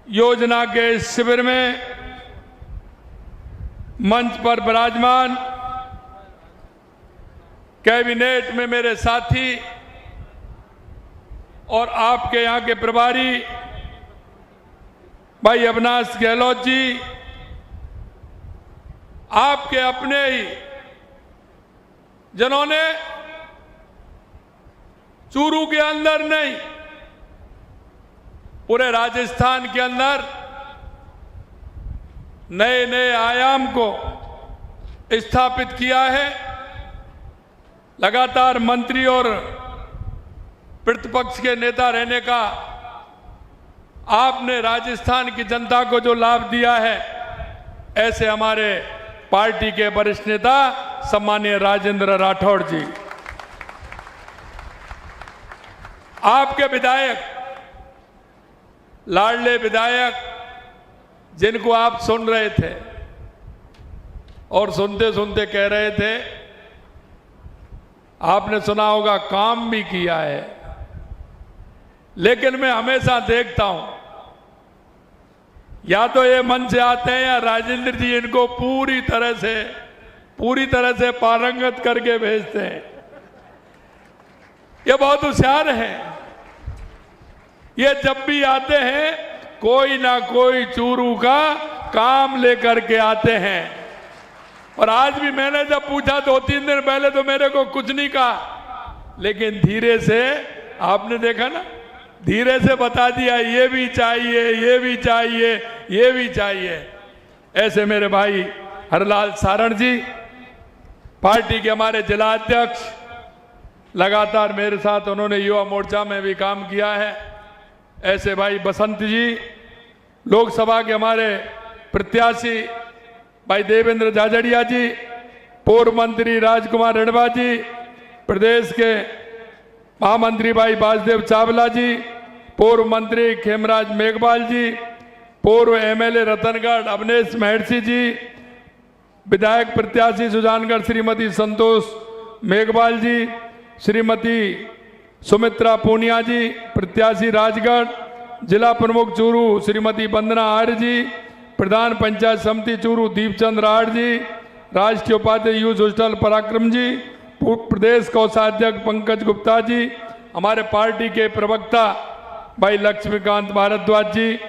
योजना के इस शिविर में मंच पर विराजमान कैबिनेट में मेरे साथी और आपके यहाँ के प्रभारी भाई अविनाश गहलोत जी, आपके अपने ही जिन्होंने चूरू के अंदर नहीं पूरे राजस्थान के अंदर नए नए आयाम को स्थापित किया है। लगातार मंत्री और प्रतिपक्ष के नेता रहने का आपने राजस्थान की जनता को जो लाभ दिया है, ऐसे हमारे पार्टी के वरिष्ठ नेता सम्मानीय राजेंद्र राठौड़ जी, आपके विधायक, लाडले विधायक जिनको आप सुन रहे थे और सुनते सुनते कह रहे थे, आपने सुना होगा काम भी किया है, लेकिन मैं हमेशा देखता हूं या तो ये मन से आते हैं या राजेंद्र जी इनको पूरी तरह से पारंगत करके भेजते हैं। ये बहुत होशियार हैं। ये जब भी आते हैं कोई ना कोई चूरू का काम लेकर के आते हैं। और आज भी मैंने जब पूछा 2-3 दिन पहले तो मेरे को कुछ नहीं कहा, लेकिन धीरे से आपने देखा ना, धीरे से बता दिया ये भी चाहिए, ये भी चाहिए, ये भी चाहिए। ऐसे मेरे भाई हरलाल सारण जी, पार्टी के हमारे जिला अध्यक्ष, लगातार मेरे साथ उन्होंने युवा मोर्चा में भी काम किया है। ऐसे भाई बसंत जी, लोकसभा के हमारे प्रत्याशी भाई देवेंद्र जाजड़िया जी, पूर्व मंत्री राजकुमार रेणवा जी, प्रदेश के महामंत्री भाई वासुदेव चावला जी, पूर्व मंत्री खेमराज मेघवाल जी, पूर्व एमएलए रतनगढ़ अवनेश महर्षि जी, विधायक प्रत्याशी सुजानगढ़ श्रीमती संतोष मेघवाल जी, श्रीमती सुमित्रा पूनिया जी, प्रत्याशी राजगढ़, जिला प्रमुख चूरू श्रीमती वंदना आर्य जी, प्रधान पंचायत समिति चूरू दीपचंद राठ जी, राष्ट्रीय उपाध्यक्ष यूथ हॉस्टल पराक्रम जी, प्रदेश कोषाध्यक्ष पंकज गुप्ता जी, हमारे पार्टी के प्रवक्ता भाई लक्ष्मीकांत भारद्वाज जी,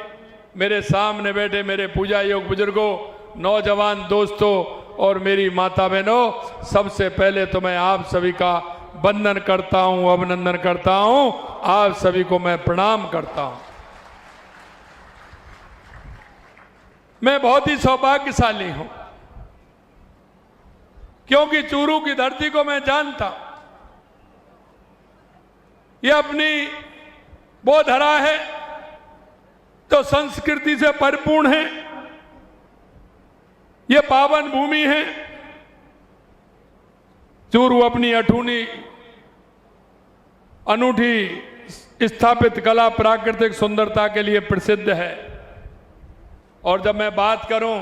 मेरे सामने बैठे मेरे पूजा योग बुजुर्गों, नौजवान दोस्तों और मेरी माता बहनों, सबसे पहले तो मैं आप सभी का वंदन करता हूं, अभिनंदन करता हूं, आप सभी को मैं प्रणाम करता हूं। मैं बहुत ही सौभाग्यशाली हूं क्योंकि चूरू की धरती को मैं जानता, ये अपनी वो धरा है तो संस्कृति से परिपूर्ण है, ये पावन भूमि है। चूरू अपनी अनूठी स्थापित कला प्राकृतिक सुंदरता के लिए प्रसिद्ध है। और जब मैं बात करूं,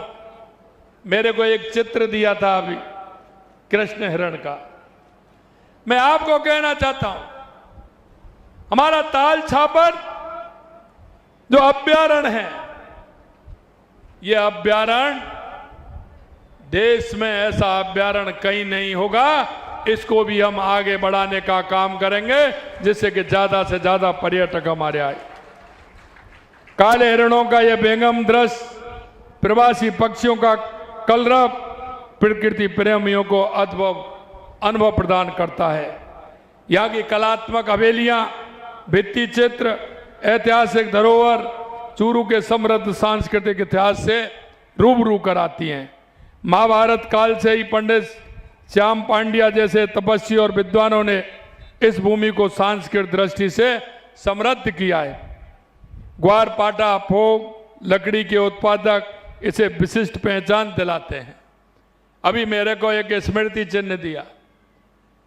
मेरे को एक चित्र दिया था अभी कृष्ण हिरण का, मैं आपको कहना चाहता हूं, हमारा ताल छापर जो अभ्यारण्य है, ये अभ्यारण्य देश में ऐसा अभ्यारण्य कहीं नहीं होगा। इसको भी हम आगे बढ़ाने का काम करेंगे जिससे कि ज्यादा से ज्यादा पर्यटक हमारे आए। काले हिरणों का यह बेगम दृश्य प्रवासी पक्षियों का कलरव प्रकृति प्रेमियों को अनुभव प्रदान करता है। यहाँ की कलात्मक हवेलियां, भित्ति चित्र, ऐतिहासिक धरोहर चूरू के समृद्ध सांस्कृतिक इतिहास से रूबरू कराती हैं। महाभारत काल से ही पंडित श्याम पांड्या जैसे तपस्वी और विद्वानों ने इस भूमि को सांस्कृतिक दृष्टि से समृद्ध किया है। ग्वार पाटा फोग लकड़ी के उत्पादक इसे विशिष्ट पहचान दिलाते हैं। अभी मेरे को एक स्मृति चिन्ह दिया,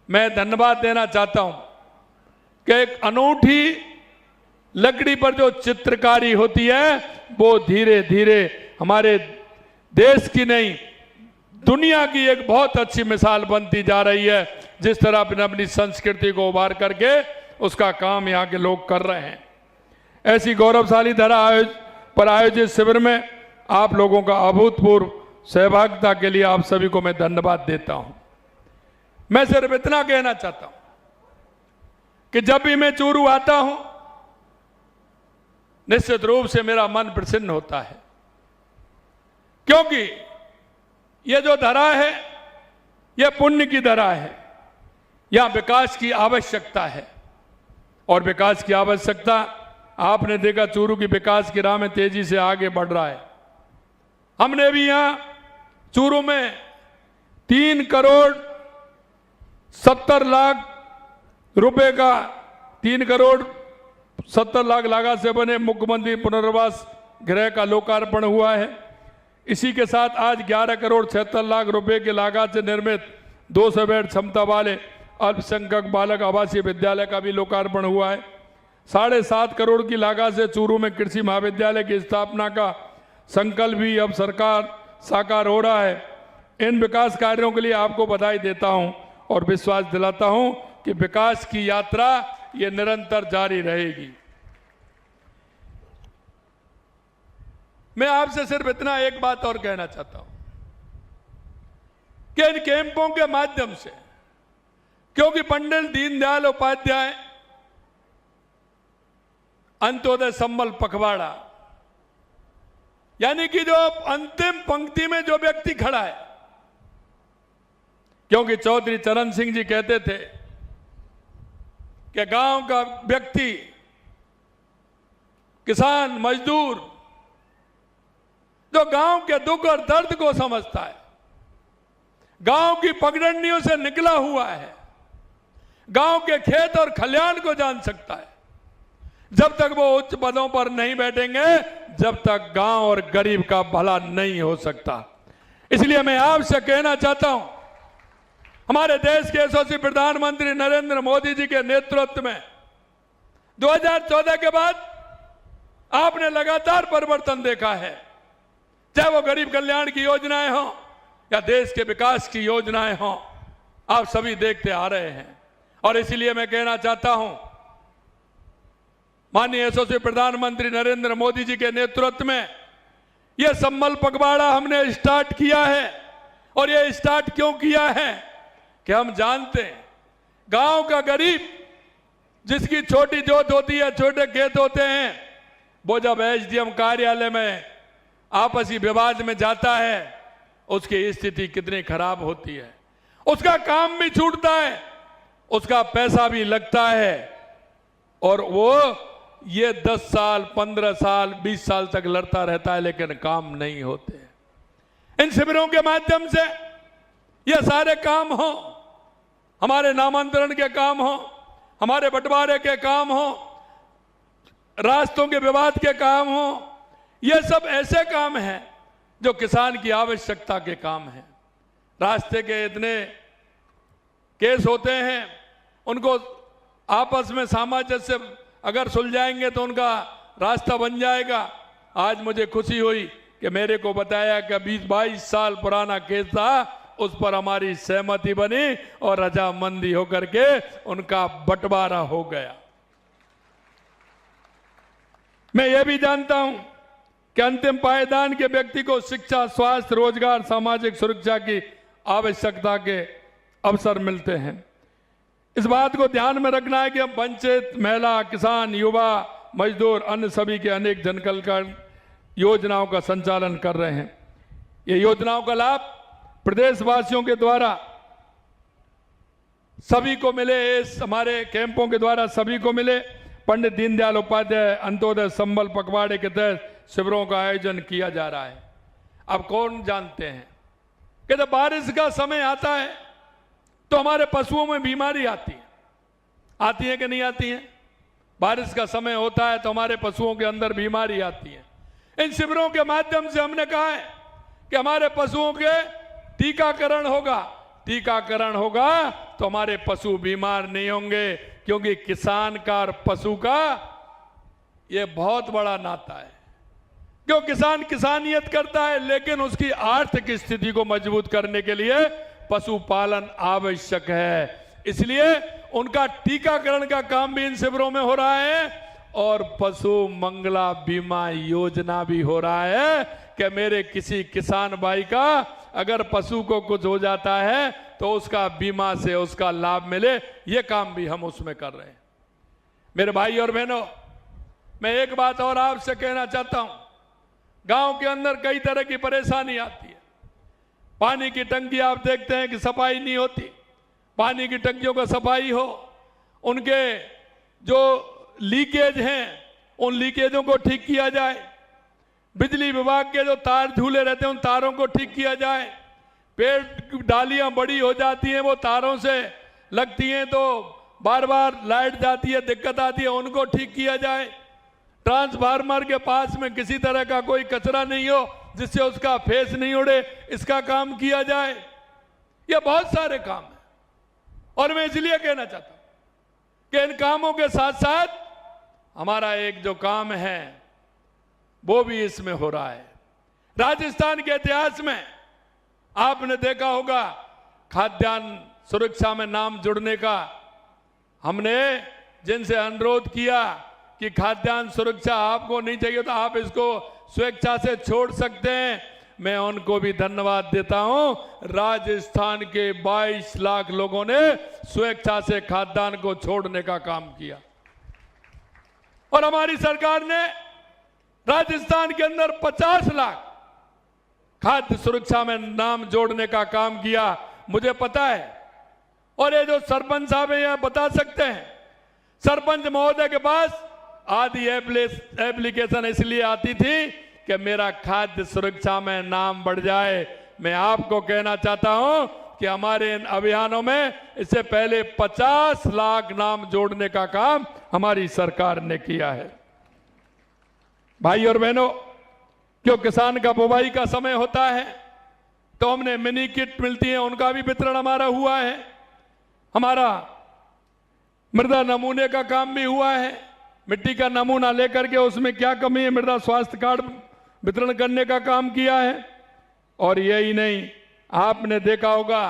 मैं धन्यवाद देना चाहता हूं कि एक अनूठी लकड़ी पर जो चित्रकारी होती है वो धीरे धीरे हमारे देश की नहीं दुनिया की एक बहुत अच्छी मिसाल बनती जा रही है। जिस तरह अपनी संस्कृति को उभार करके उसका काम यहाँ के लोग कर रहे हैं। ऐसी गौरवशाली धरा पर आयोजित शिविर में आप लोगों का अभूतपूर्व सहभागिता के लिए आप सभी को मैं धन्यवाद देता हूं। मैं सिर्फ इतना कहना चाहता हूं कि जब भी मैं चूरू आता हूं, निश्चित रूप से मेरा मन प्रसन्न होता है, क्योंकि ये जो धरा है ये पुण्य की धरा है। यहां विकास की आवश्यकता है और विकास की आवश्यकता आपने देखा, चूरू की विकास की राह में तेजी से आगे बढ़ रहा है। हमने भी यहां चूरू में 3 करोड़ 70 लाख रुपए का 3 करोड़ 70 लाख लागत से बने मुख्यमंत्री पुनर्वास गृह का लोकार्पण हुआ है। इसी के साथ आज 11 करोड़ 76 लाख रुपए की लागत से निर्मित 200 बेड क्षमता वाले अल्पसंख्यक बालक आवासीय विद्यालय का भी लोकार्पण हुआ है। 7.5 करोड़ की लागत से चूरू में कृषि महाविद्यालय की स्थापना का संकल्प भी अब सरकार साकार हो रहा है। इन विकास कार्यों के लिए आपको बधाई देता हूं और विश्वास दिलाता हूं कि विकास की यात्रा ये निरंतर जारी रहेगी। मैं आपसे सिर्फ इतना एक बात और कहना चाहता हूं कि इन कैंपों के माध्यम से, क्योंकि पंडित दीनदयाल उपाध्याय अंत्योदय संबल पखवाड़ा, यानी कि जो अंतिम पंक्ति में जो व्यक्ति खड़ा है, क्योंकि चौधरी चरण सिंह जी कहते थे कि गांव का व्यक्ति, किसान, मजदूर जो गांव के दुख और दर्द को समझता है, गांव की पगडंडियों से निकला हुआ है, गांव के खेत और खलिहान को जान सकता है, जब तक वो उच्च पदों पर नहीं बैठेंगे, जब तक गांव और गरीब का भला नहीं हो सकता। इसलिए मैं आपसे कहना चाहता हूं, हमारे देश के यशस्वी प्रधानमंत्री नरेंद्र मोदी जी के नेतृत्व में 2014 के बाद आपने लगातार परिवर्तन देखा है, चाहे वो गरीब कल्याण की योजनाएं हों या देश के विकास की योजनाएं हों, आप सभी देखते आ रहे हैं। और इसलिए मैं कहना चाहता हूं, माननीय यशस्वी प्रधानमंत्री नरेंद्र मोदी जी के नेतृत्व में यह संबल पखवाड़ा हमने स्टार्ट किया है। और यह स्टार्ट क्यों किया है कि हम जानते हैं गांव का गरीब जिसकी छोटी जोत होती है, छोटे खेत होते हैं, वो जब एसडीएम कार्यालय में आपसी विवाद में जाता है, उसकी स्थिति कितनी खराब होती है। उसका काम भी छूटता है, उसका पैसा भी लगता है, और वो ये 10 साल 15 साल 20 साल तक लड़ता रहता है, लेकिन काम नहीं होते। इन शिविरों के माध्यम से ये सारे काम हो, हमारे नामांतरण के काम हो, हमारे बंटवारे के काम हो, रास्तों के विवाद के काम हो, ये सब ऐसे काम हैं जो किसान की आवश्यकता के काम हैं। रास्ते के इतने केस होते हैं, उनको आपस में सामंजस्य अगर सुलझाएंगे तो उनका रास्ता बन जाएगा। आज मुझे खुशी हुई कि मेरे को बताया कि 20-22 साल पुराना केस था, उस पर हमारी सहमति बनी और रजामंदी होकर के उनका बंटवारा हो गया। मैं ये भी जानता हूं कि अंतिम पायदान के व्यक्ति को शिक्षा, स्वास्थ्य, रोजगार, सामाजिक सुरक्षा की आवश्यकता के अवसर मिलते हैं। इस बात को ध्यान में रखना है कि हम वंचित महिला, किसान, युवा, मजदूर, अन्य सभी के अनेक जनकल्याण योजनाओं का संचालन कर रहे हैं। ये योजनाओं का लाभ प्रदेशवासियों के द्वारा सभी को मिले, इस हमारे कैंपों के द्वारा सभी को मिले। पंडित दीनदयाल उपाध्याय अंत्योदय संबल पखवाड़े के तहत शिविरों का आयोजन किया जा रहा है। अब कौन जानते हैं कि जब बारिश का समय आता है तो हमारे पशुओं में बीमारी आती है कि नहीं आती है? बारिश का समय होता है तो हमारे पशुओं के अंदर बीमारी आती है। इन शिविरों के माध्यम से हमने कहा है कि हमारे पशुओं के टीकाकरण होगा तो हमारे पशु बीमार नहीं होंगे, क्योंकि किसान का और पशु का ये बहुत बड़ा नाता है। क्यों किसान किसानियत करता है, लेकिन उसकी आर्थिक स्थिति को मजबूत करने के लिए पशुपालन आवश्यक है। इसलिए उनका टीकाकरण का काम भी इन शिविरों में हो रहा है और पशु मंगला बीमा योजना भी हो रहा है कि मेरे किसी किसान भाई का अगर पशु को कुछ हो जाता है तो उसका बीमा से उसका लाभ मिले। ये काम भी हम उसमें कर रहे हैं। मेरे भाई और बहनों, मैं एक बात और आपसे कहना चाहता हूं। गांव के अंदर कई तरह की परेशानी आती है। पानी की टंकी आप देखते हैं कि सफाई नहीं होती। पानी की टंकियों का सफाई हो, उनके जो लीकेज हैं उन लीकेजों को ठीक किया जाए। बिजली विभाग के जो तार झूले रहते हैं उन तारों को ठीक किया जाए। पेड़ डालियां बड़ी हो जाती हैं, वो तारों से लगती हैं तो बार बार लाइट जाती है, दिक्कत आती है, उनको ठीक किया जाए। ट्रांसफार्मर के पास में किसी तरह का कोई कचरा नहीं हो जिससे उसका फेस नहीं उड़े, इसका काम किया जाए। ये बहुत सारे काम हैं और मैं इसलिए कहना चाहता हूं कि इन कामों के साथ साथ हमारा एक जो काम है वो भी इसमें हो रहा है। राजस्थान के इतिहास में आपने देखा होगा खाद्यान्न सुरक्षा में नाम जुड़ने का। हमने जिनसे अनुरोध किया कि खाद्यान्न सुरक्षा आपको नहीं चाहिए तो आप इसको स्वेच्छा से छोड़ सकते हैं, मैं उनको भी धन्यवाद देता हूं। राजस्थान के 22 लाख लोगों ने स्वेच्छा से खाद्यान्न को छोड़ने का काम किया और हमारी सरकार ने राजस्थान के अंदर 50 लाख खाद्य सुरक्षा में नाम जोड़ने का काम किया। मुझे पता है और ये जो सरपंच साहब हैं यह बता सकते हैं। सरपंच महोदय के पास आदि एप्लीकेशन इसलिए आती थी कि मेरा खाद्य सुरक्षा में नाम बढ़ जाए। मैं आपको कहना चाहता हूं कि हमारे इन अभियानों में इससे पहले 50 लाख नाम जोड़ने का काम हमारी सरकार ने किया है। भाई और बहनों, क्यों किसान का बुवाई का समय होता है तो हमने मिनी किट मिलती है, उनका भी वितरण हमारा हुआ है। हमारा मृदा नमूने का काम भी हुआ है। मिट्टी का नमूना लेकर के उसमें क्या कमी है, मृदा स्वास्थ्य कार्ड वितरण करने का काम किया है। और यही नहीं, आपने देखा होगा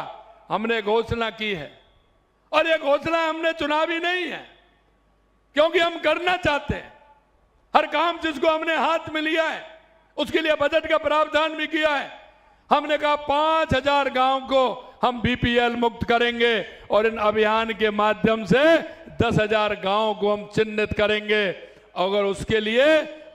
हमने घोषणा की है और ये घोषणा हमने चुनावी नहीं है, क्योंकि हम करना चाहते हैं। हर काम जिसको हमने हाथ में लिया है उसके लिए बजट का प्रावधान भी किया है। हमने कहा 5000 गांव को हम बीपीएल मुक्त करेंगे और इन अभियान के माध्यम से 10,000 गांव को हम चिन्हित करेंगे। अगर उसके लिए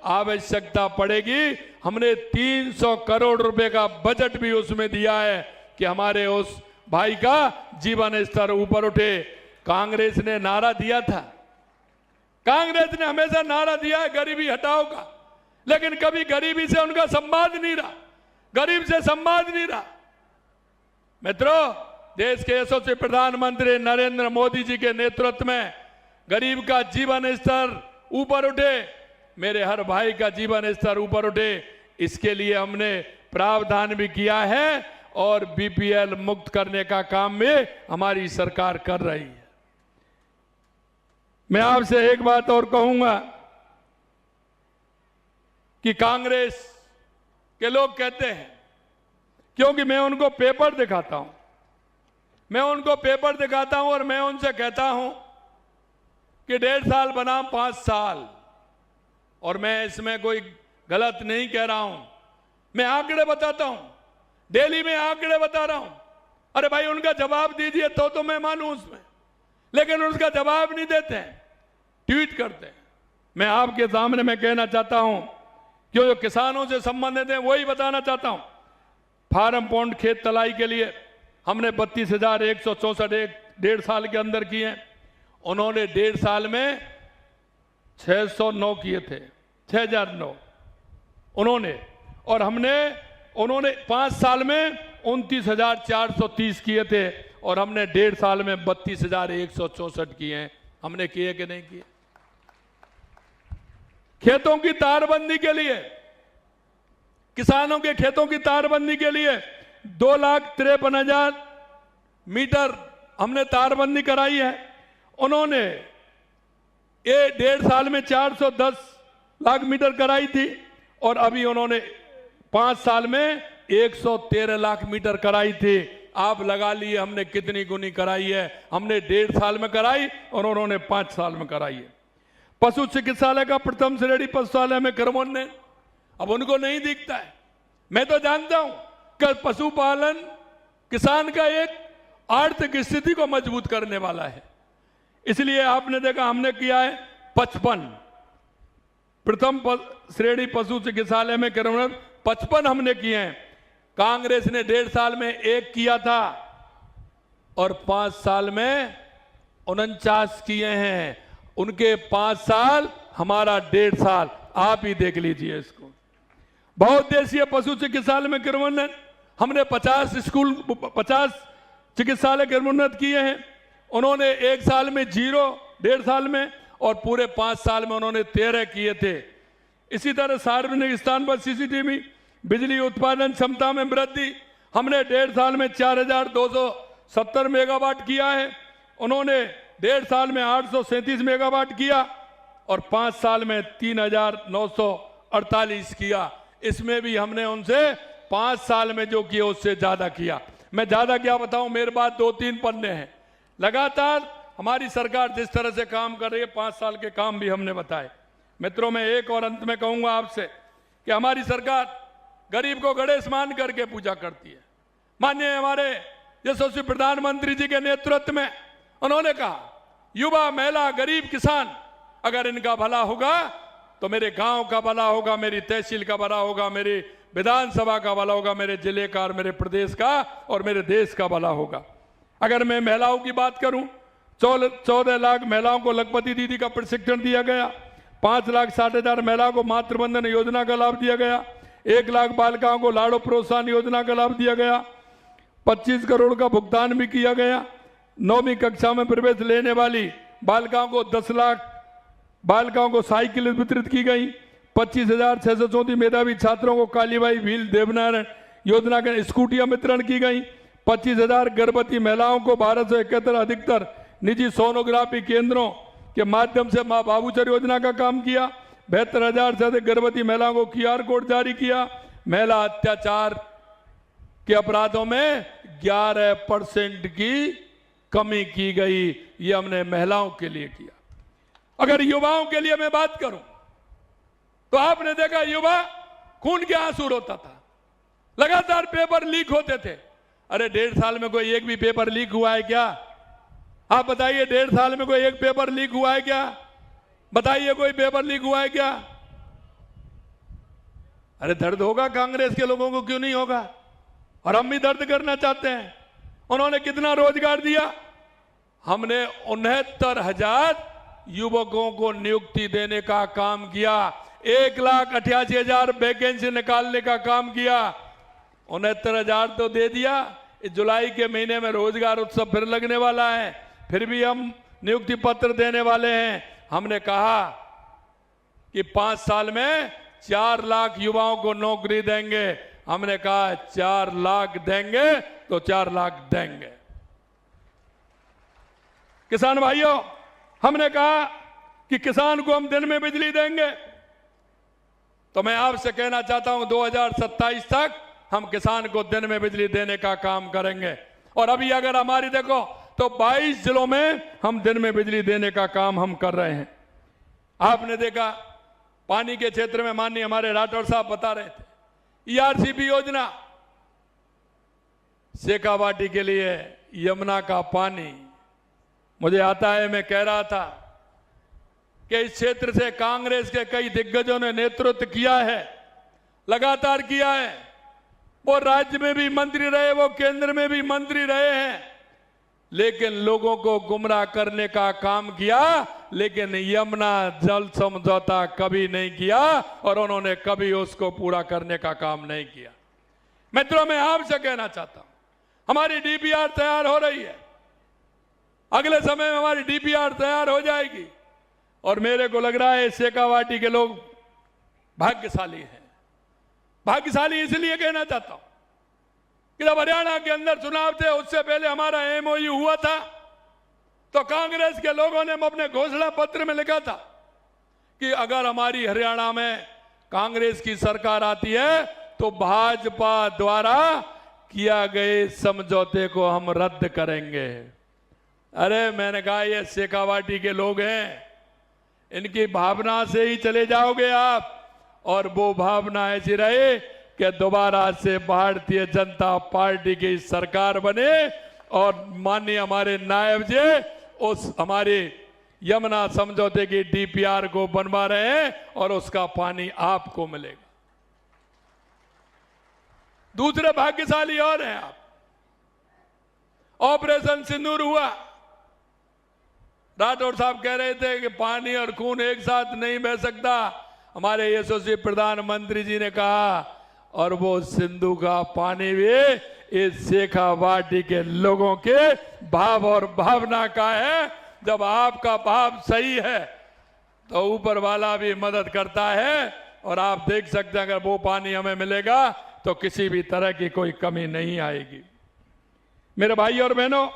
आवश्यकता पड़ेगी, हमने 300 करोड़ रुपए का बजट भी उसमें दिया है कि हमारे उस भाई का जीवन स्तर ऊपर उठे। कांग्रेस ने नारा दिया था, कांग्रेस ने हमेशा नारा दिया है गरीबी हटाओ का, लेकिन कभी गरीबी से उनका संवाद नहीं रहा, गरीब से संवाद नहीं रहा। मित्रों, देश के यशस्वी प्रधानमंत्री नरेंद्र मोदी जी के नेतृत्व में गरीब का जीवन स्तर ऊपर उठे, मेरे हर भाई का जीवन स्तर ऊपर उठे, इसके लिए हमने प्रावधान भी किया है और बीपीएल मुक्त करने का काम भी हमारी सरकार कर रही है। मैं आपसे एक बात और कहूंगा कि कांग्रेस के लोग कहते हैं, क्योंकि मैं उनको पेपर दिखाता हूं, मैं उनको पेपर दिखाता हूं और मैं उनसे कहता हूं कि 1.5 साल बनाम 5 साल, और मैं इसमें कोई गलत नहीं कह रहा हूं, मैं आंकड़े बताता हूं, डेली में आंकड़े बता रहा हूं। अरे भाई उनका जवाब दीजिए तो मैं मानूं उसमें, लेकिन उसका जवाब नहीं देते हैं, ट्वीट करते हैं। मैं आपके सामने मैं कहना चाहता हूं, क्यों जो किसानों से संबंधित है वही बताना चाहता हूं। फार्म पॉन्ड खेत तलाई के लिए हमने 32,164 1.5 साल के अंदर किए हैं। उन्होंने 1.5 साल में 609 किए थे, 6,009 उन्होंने, और उन्होंने 5 साल में 29,430 किए थे और हमने 1.5 साल में 32,164 किए हैं। हमने किए कि नहीं किए? खेतों की तारबंदी के लिए, किसानों के खेतों की तारबंदी के लिए 2,53,000 मीटर हमने तारबंदी कराई है। उन्होंने ये 1.5 साल में 410 लाख मीटर कराई थी और अभी उन्होंने 5 साल में 113 लाख मीटर कराई थी। आप लगा लिए हमने कितनी गुनी कराई है। हमने 1.5 साल में कराई और उन्होंने 5 साल में कराई है। पशु चिकित्सालय का प्रथम श्रेणी पशुशाला में क्रमोन्नयन, अब उनको नहीं दिखता है। मैं तो जानता हूं कि पशुपालन किसान का एक आर्थिक स्थिति को मजबूत करने वाला है, इसलिए आपने देखा हमने किया है 55 प्रथम श्रेणी पशु चिकित्सालय में क्रमोन्नयन 55 हमने किए हैं। कांग्रेस ने 1.5 साल में 1 किया था और 5 साल में 49 किए हैं। उनके 5 साल, हमारा 1.5 साल, आप ही देख लीजिए इसको। बहुउद्देशीय पशु चिकित्सालय में क्रमोन्नयन हमने 50 चिकित्सालय क्रमोन्नत किए हैं। उन्होंने 1 साल में 0, 1.5 साल में, और पूरे 5 साल में उन्होंने 13 किए थे। इसी तरह सार्वजनिक स्थान पर सीसीटीवी, बिजली उत्पादन क्षमता में वृद्धि हमने 1.5 साल में 4270 मेगावाट किया है। उन्होंने 1.5 साल में 837 मेगावाट किया और 5 साल में 3948 किया। इसमें भी हमने उनसे 5 साल में जो किया उससे ज्यादा किया। मैं ज्यादा क्या बताऊं, मेरे पास 2-3 पन्ने हैं। लगातार हमारी सरकार जिस तरह से काम कर रही है, 5 साल के काम भी हमने बताए। मित्रों, मैं एक और अंत में कहूंगा आपसे कि हमारी सरकार गरीब को गणेश मान करके पूजा करती है। माननीय हमारे यशस्वी प्रधानमंत्री जी के नेतृत्व में उन्होंने कहा, युवा, महिला, गरीब, किसान, अगर इनका भला होगा तो मेरे गांव का भला होगा, मेरी तहसील का भला होगा, मेरी विधानसभा का भला होगा, मेरे जिले का और मेरे प्रदेश का और मेरे देश का भला होगा। अगर मैं महिलाओं की बात करूं, 14 लाख महिलाओं को लखपति दीदी का प्रशिक्षण दिया गया। 5,60,000 महिलाओं को मातृबंधन योजना का लाभ दिया गया। 1 लाख बालिकाओं को लाड़ो प्रोत्साहन योजना का लाभ दिया गया। 25 करोड़ का भुगतान भी किया गया। 9वीं कक्षा में प्रवेश लेने वाली बालिकाओं को 10 लाख बालिकाओं को साइकिल वितरित की गई। 25,634 मेधावी छात्रों को कालीबाई भील देवनारायण योजना के स्कूटियां वितरण की गई। 25,000 गर्भवती महिलाओं को 1271 अधिकतर निजी सोनोग्राफी केंद्रों के माध्यम से मां बाबूचर योजना का काम किया। 72,000 से अधिक गर्भवती महिलाओं को QR कोड जारी किया। महिला अत्याचार के अपराधों में 11% की कमी की गई। ये हमने महिलाओं के लिए किया। अगर युवाओं के लिए मैं बात करूं तो आपने देखा युवा खून के आंसू रोता था, लगातार पेपर लीक होते थे। अरे 1.5 साल में कोई एक भी पेपर लीक हुआ है क्या? आप बताइए, 1.5 साल में कोई एक पेपर लीक हुआ है क्या? बताइए, कोई पेपर लीक हुआ है क्या? अरे दर्द होगा कांग्रेस के लोगों को, क्यों नहीं होगा? और हम भी दर्द करना चाहते हैं। उन्होंने कितना रोजगार दिया? हमने 69,000 युवकों को नियुक्ति देने का काम किया। 1,88,000 वैकेंसी निकालने का काम किया। 69,000 तो दे दिया। इस जुलाई के महीने में रोजगार उत्सव फिर लगने वाला है, फिर भी हम नियुक्ति पत्र देने वाले हैं। हमने कहा कि 5 साल में 4 लाख युवाओं को नौकरी देंगे। हमने कहा 4 लाख देंगे तो 4 लाख देंगे। किसान भाइयों, हमने कहा कि किसान को हम दिन में बिजली देंगे। तो मैं आपसे कहना चाहता हूं 2027 तक हम किसान को दिन में बिजली देने का काम करेंगे। और अभी अगर हमारी देखो तो 22 जिलों में हम दिन में बिजली देने का काम हम कर रहे हैं। आपने देखा पानी के क्षेत्र में माननीय हमारे राठौर साहब बता रहे थे, ERCP योजना, शेखावाटी के लिए यमुना का पानी। मुझे आता है, मैं कह रहा था कि इस क्षेत्र से कांग्रेस के कई दिग्गजों ने नेतृत्व किया है, लगातार किया है। वो राज्य में भी मंत्री रहे, वो केंद्र में भी मंत्री रहे हैं, लेकिन लोगों को गुमराह करने का काम किया, लेकिन यमुना जल समझौता कभी नहीं किया और उन्होंने कभी उसको पूरा करने का काम नहीं किया। मित्रों, मैं आपसे कहना चाहता हूं, हमारी DPR तैयार हो रही है। अगले समय में हमारी DPR तैयार हो जाएगी और मेरे को लग रहा है शेखावाटी के लोग भाग्यशाली हैं। भाग्यशाली इसलिए कहना चाहता हूं कि जब हरियाणा के अंदर चुनाव थे, उससे पहले हमारा MOU हुआ था, तो कांग्रेस के लोगों ने अपने घोषणा पत्र में लिखा था कि अगर हमारी हरियाणा में कांग्रेस की सरकार आती है तो भाजपा द्वारा किया गए समझौते को हम रद्द करेंगे। अरे मैंने कहा, ये शेखावाटी के लोग हैं, इनकी भावना से ही चले जाओगे आप, और वो भावना ऐसी रहे कि दोबारा से भारतीय जनता पार्टी की सरकार बने और माननीय हमारे नायब जी उस हमारे यमुना समझौते की डीपीआर को बनवा रहे हैं और उसका पानी आपको मिलेगा। दूसरे भाग्यशाली और हैं आप। ऑपरेशन सिंदूर हुआ, राठौर साहब कह रहे थे कि पानी और खून एक साथ नहीं बह सकता, हमारे यशस्वी प्रधानमंत्री जी ने कहा, और वो सिंधु का पानी भी इस शेखावाटी के लोगों के भाव और भावना का है। जब आपका भाव सही है तो ऊपर वाला भी मदद करता है, और आप देख सकते हैं अगर वो पानी हमें मिलेगा तो किसी भी तरह की कोई कमी नहीं आएगी। मेरे भाई और बहनों,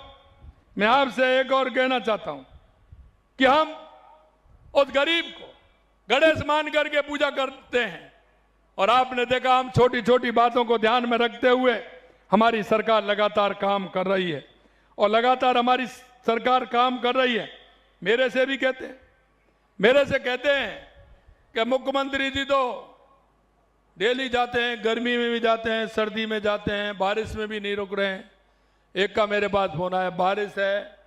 मैं आपसे एक और कहना चाहता हूं कि हम उस गरीब को गणेश मान करके पूजा करते हैं, और आपने देखा हम छोटी छोटी बातों को ध्यान में रखते हुए हमारी सरकार लगातार काम कर रही है, और लगातार हमारी सरकार काम कर रही है। मेरे से भी कहते हैं, मेरे से कहते हैं कि मुख्यमंत्री जी तो दिल्ली जाते हैं, गर्मी में भी जाते हैं, सर्दी में जाते हैं, बारिश में भी नहीं रुक रहे हैं। एक का मेरे पास फोन आया, बारिश है,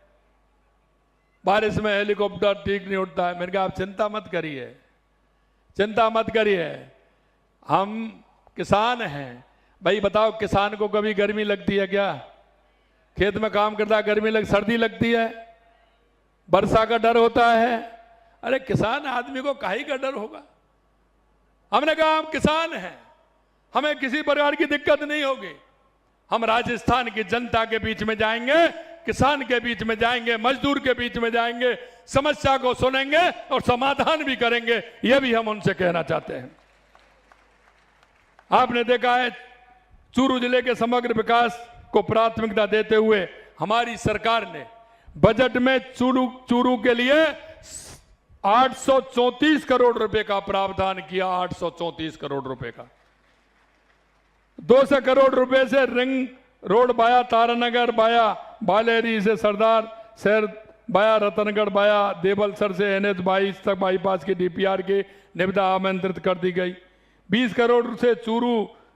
बारिश में हेलीकॉप्टर ठीक नहीं उड़ता है। मैंने कहा आप चिंता मत करिए, चिंता मत करिए, हम किसान हैं। भाई बताओ, किसान को कभी गर्मी लगती है क्या? खेत में काम करता है, गर्मी सर्दी लगती है, वर्षा का डर होता है? अरे किसान आदमी को काहे का डर होगा? हमने कहा हम किसान हैं, हमें किसी प्रकार की दिक्कत नहीं होगी। हम राजस्थान की जनता के बीच में जाएंगे, किसान के बीच में जाएंगे, मजदूर के बीच में जाएंगे, समस्या को सुनेंगे और समाधान भी करेंगे। यह भी हम उनसे कहना चाहते हैं। आपने देखा है चूरू जिले के समग्र विकास को प्राथमिकता देते हुए हमारी सरकार ने बजट में चूरू के लिए 834 करोड़ रुपए का प्रावधान किया। 834 करोड़ रुपए का, 200 करोड़ रुपए से रिंग रोड बाया तारानगर, बाया बालेरी से सरदार शहर, बाया रतनगढ़, बाया देवलसर से NH-22 तक बाईपास की डीपीआर की निविदा आमंत्रित कर दी गई। 20 करोड़ से चूरू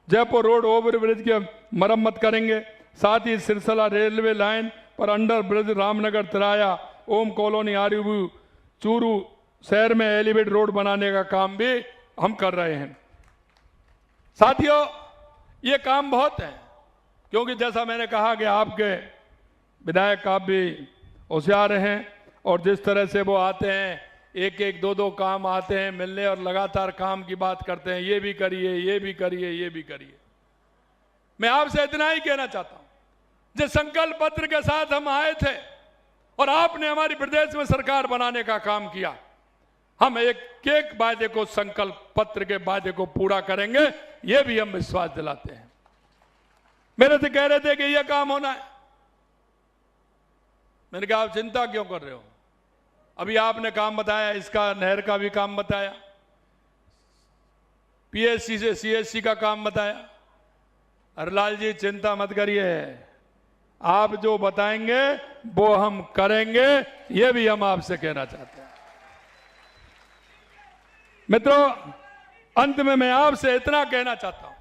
जयपुर रोड ओवरब्रिज की मरम्मत करेंगे। साथ ही सिरसला रेलवे लाइन पर अंडर ब्रिज, रामनगर तिराया, ओम कॉलोनी, आरयू, चूरू शहर में एलिवेट रोड बनाने का काम भी हम कर रहे हैं। साथियों, ये काम बहुत है, क्योंकि जैसा मैंने कहा कि आपके विधायक आप भी होशियार हैं, और जिस तरह से वो आते हैं, एक एक दो दो काम आते हैं मिलने और लगातार काम की बात करते हैं, ये भी करिए, ये भी करिए, ये भी करिए। मैं आपसे इतना ही कहना चाहता हूं, जिस संकल्प पत्र के साथ हम आए थे और आपने हमारी प्रदेश में सरकार बनाने का काम किया, हम एक एक वादे को, संकल्प पत्र के वादे को पूरा करेंगे, यह भी हम विश्वास दिलाते हैं। मेरे से कह रहे थे कि यह काम होना है। मैंने कहा आप चिंता क्यों कर रहे हो? अभी आपने काम बताया, इसका नहर का भी काम बताया, PSC से CSC का काम बताया। हरलाल जी चिंता मत करिए, आप जो बताएंगे वो हम करेंगे, ये भी हम आपसे कहना चाहते हैं। मित्रों, अंत में मैं आपसे इतना कहना चाहता हूं,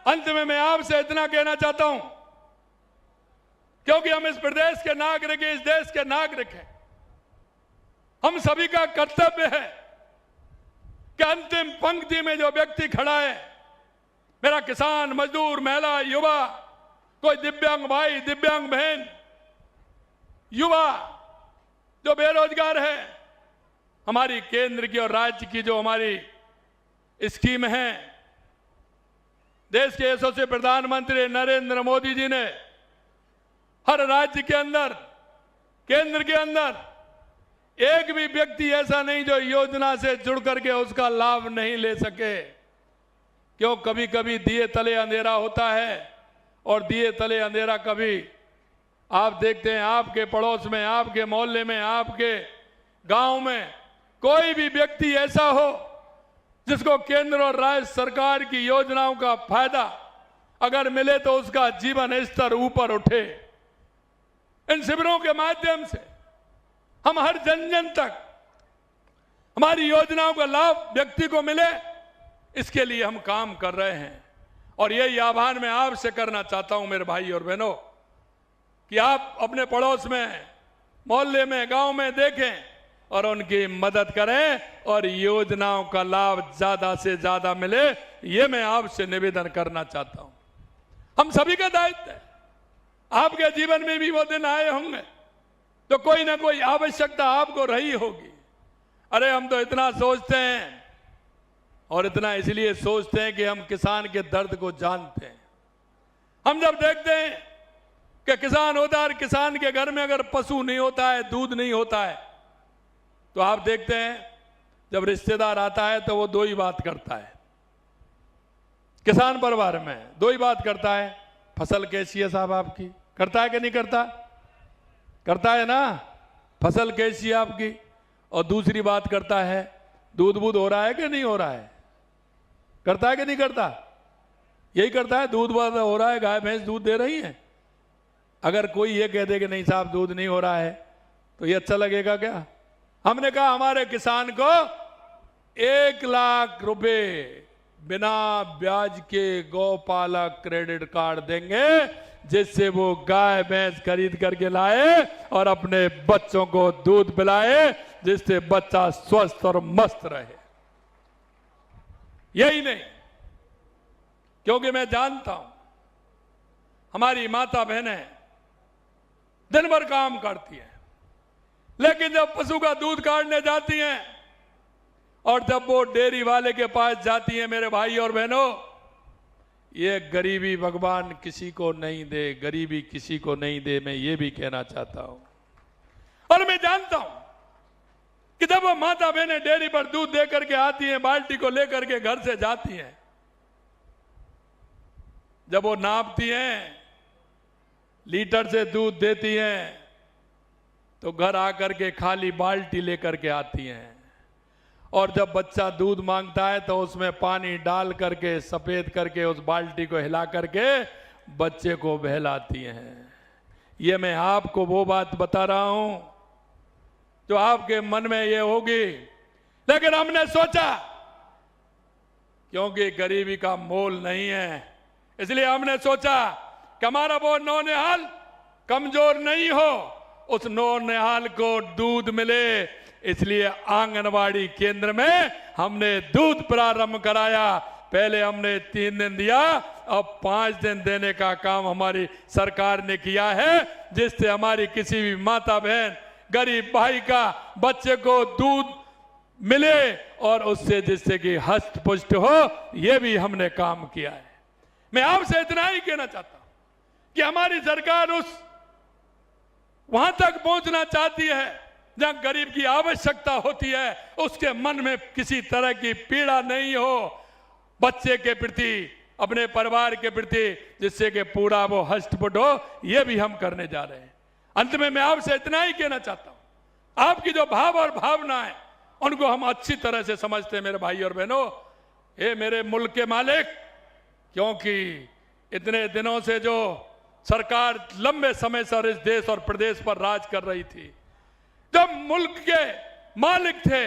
अंत में मैं आपसे इतना कहना चाहता हूं, क्योंकि हम इस प्रदेश के नागरिक हैं, इस देश के नागरिक हैं, हम सभी का कर्तव्य है कि अंतिम पंक्ति में जो व्यक्ति खड़ा है, मेरा किसान, मजदूर, महिला, युवा, कोई दिव्यांग भाई, दिव्यांग बहन, युवा जो बेरोजगार है, हमारी केंद्र की और राज्य की जो हमारी स्कीम है, देश के यशस्वी प्रधानमंत्री नरेंद्र मोदी जी ने हर राज्य के अंदर, केंद्र के अंदर एक भी व्यक्ति ऐसा नहीं जो योजना से जुड़ करके उसका लाभ नहीं ले सके। क्यों? कभी कभी दिए तले अंधेरा होता है, और दिए तले अंधेरा कभी आप देखते हैं आपके पड़ोस में, आपके मोहल्ले में, आपके गांव में कोई भी व्यक्ति ऐसा हो जिसको केंद्र और राज्य सरकार की योजनाओं का फायदा अगर मिले तो उसका जीवन स्तर ऊपर उठे। इन शिविरों के माध्यम से हम हर जन जन तक हमारी योजनाओं का लाभ व्यक्ति को मिले, इसके लिए हम काम कर रहे हैं। और यही आह्वान मैं आपसे करना चाहता हूं मेरे भाई और बहनों, कि आप अपने पड़ोस में, मोहल्ले में, गांव में देखें और उनकी मदद करें और योजनाओं का लाभ ज्यादा से ज्यादा मिले, ये मैं आपसे निवेदन करना चाहता हूं। हम सभी का दायित्व है। आपके जीवन में भी वो दिन आए होंगे तो कोई ना कोई आवश्यकता आपको रही होगी। अरे हम तो इतना सोचते हैं, और इतना इसलिए सोचते हैं कि हम किसान के दर्द को जानते हैं। हम जब देखते हैं कि किसान होता है और किसान के घर में अगर पशु नहीं होता है, दूध नहीं होता है, तो आप देखते हैं जब रिश्तेदार आता है तो वो दो ही बात करता है। किसान परिवार में दो ही बात करता है, फसल कैसी है साहब आपकी? करता है कि नहीं करता? करता है ना, फसल कैसी है आपकी? और दूसरी बात करता है, दूध बूध हो रहा है कि नहीं हो रहा है? करता है कि नहीं करता? यही करता है, दूध बूध हो रहा है, गाय भैंस दूध दे रही है। अगर कोई ये कह दे कि नहीं साहब दूध नहीं हो रहा है, तो ये अच्छा लगेगा क्या? हमने कहा हमारे किसान को 1 लाख रुपए बिना ब्याज के गौपालक क्रेडिट कार्ड देंगे, जिससे वो गाय भैंस खरीद करके लाए और अपने बच्चों को दूध पिलाए, जिससे बच्चा स्वस्थ और मस्त रहे। यही नहीं, क्योंकि मैं जानता हूं हमारी माता बहनें दिन भर काम करती हैं, लेकिन जब पशु का दूध काटने जाती हैं और जब वो डेयरी वाले के पास जाती हैं, मेरे भाई और बहनों, ये गरीबी भगवान किसी को नहीं दे, गरीबी किसी को नहीं दे, मैं ये भी कहना चाहता हूं। और मैं जानता हूं कि जब वो माता बहनें डेयरी पर दूध दे करके आती हैं, बाल्टी को लेकर के घर से जाती हैं, जब वो नापती हैं, लीटर से दूध देती हैं, तो घर आकर के खाली बाल्टी लेकर के आती हैं। और जब बच्चा दूध मांगता है तो उसमें पानी डाल करके, सफेद करके, उस बाल्टी को हिला करके बच्चे को बहलाती हैं। ये मैं आपको वो बात बता रहा हूं जो आपके मन में ये होगी, लेकिन हमने सोचा क्योंकि गरीबी का मोल नहीं है, इसलिए हमने सोचा कि हमारा वो नौनिहाल कमजोर नहीं हो, उस नौनिहाल को दूध मिले, इसलिए आंगनवाड़ी केंद्र में हमने दूध प्रारंभ कराया। पहले हमने 3 दिन दिया, अब 5 दिन देने का काम हमारी सरकार ने किया है, जिससे हमारी किसी भी माता बहन, गरीब भाई का बच्चे को दूध मिले और उससे जिससे कि हष्ट पुष्ट हो, यह भी हमने काम किया है। मैं आपसे इतना ही कहना चाहता हूं कि हमारी सरकार उस वहां तक पहुंचना चाहती है जहां गरीब की आवश्यकता होती है, उसके मन में किसी तरह की पीड़ा नहीं हो, बच्चे के प्रति, अपने परिवार के प्रति, जिससे कि पूरा वो हष्टपुष्ट हो। यह भी हम करने जा रहे हैं। अंत में मैं आपसे इतना ही कहना चाहता हूं, आपकी जो भाव और भावना है उनको हम अच्छी तरह से समझते हैं मेरे भाई और बहनों। ये मेरे मुल्क के मालिक, क्योंकि इतने दिनों से जो सरकार लंबे समय से इस देश और प्रदेश पर राज कर रही थी, जब मुल्क के मालिक थे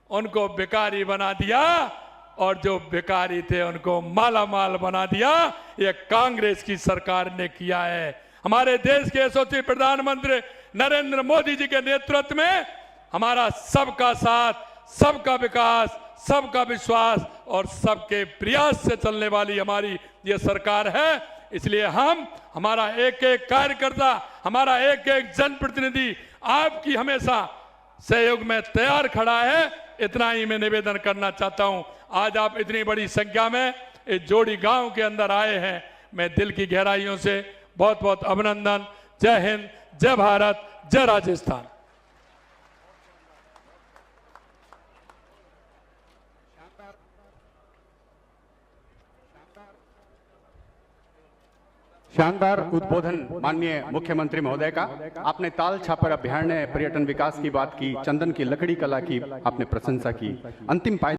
उनको भिखारी बना दिया और जो भिखारी थे उनको माला माल बना दिया। ये कांग्रेस की सरकार ने किया है। हमारे देश के यशस्वी प्रधानमंत्री नरेंद्र मोदी जी के नेतृत्व में हमारा सबका साथ, सबका विकास, सबका विश्वास और सबके प्रयास से चलने वाली हमारी ये सरकार है। इसलिए हमारा एक एक कार्यकर्ता, हमारा एक एक जनप्रतिनिधि आपकी हमेशा सहयोग में तैयार खड़ा है। इतना ही मैं निवेदन करना चाहता हूं। आज आप इतनी बड़ी संख्या में इस जोड़ी गांव के अंदर आए हैं, मैं दिल की गहराइयों से बहुत बहुत अभिनंदन। जय हिंद, जय भारत, जय राजस्थान। शानदार उद्बोधन माननीय मुख्यमंत्री महोदय का। आपने ताल छापर अभ्यारण्य पर्यटन विकास की बात की, चंदन की लकड़ी कला की आपने प्रशंसा की, अंतिम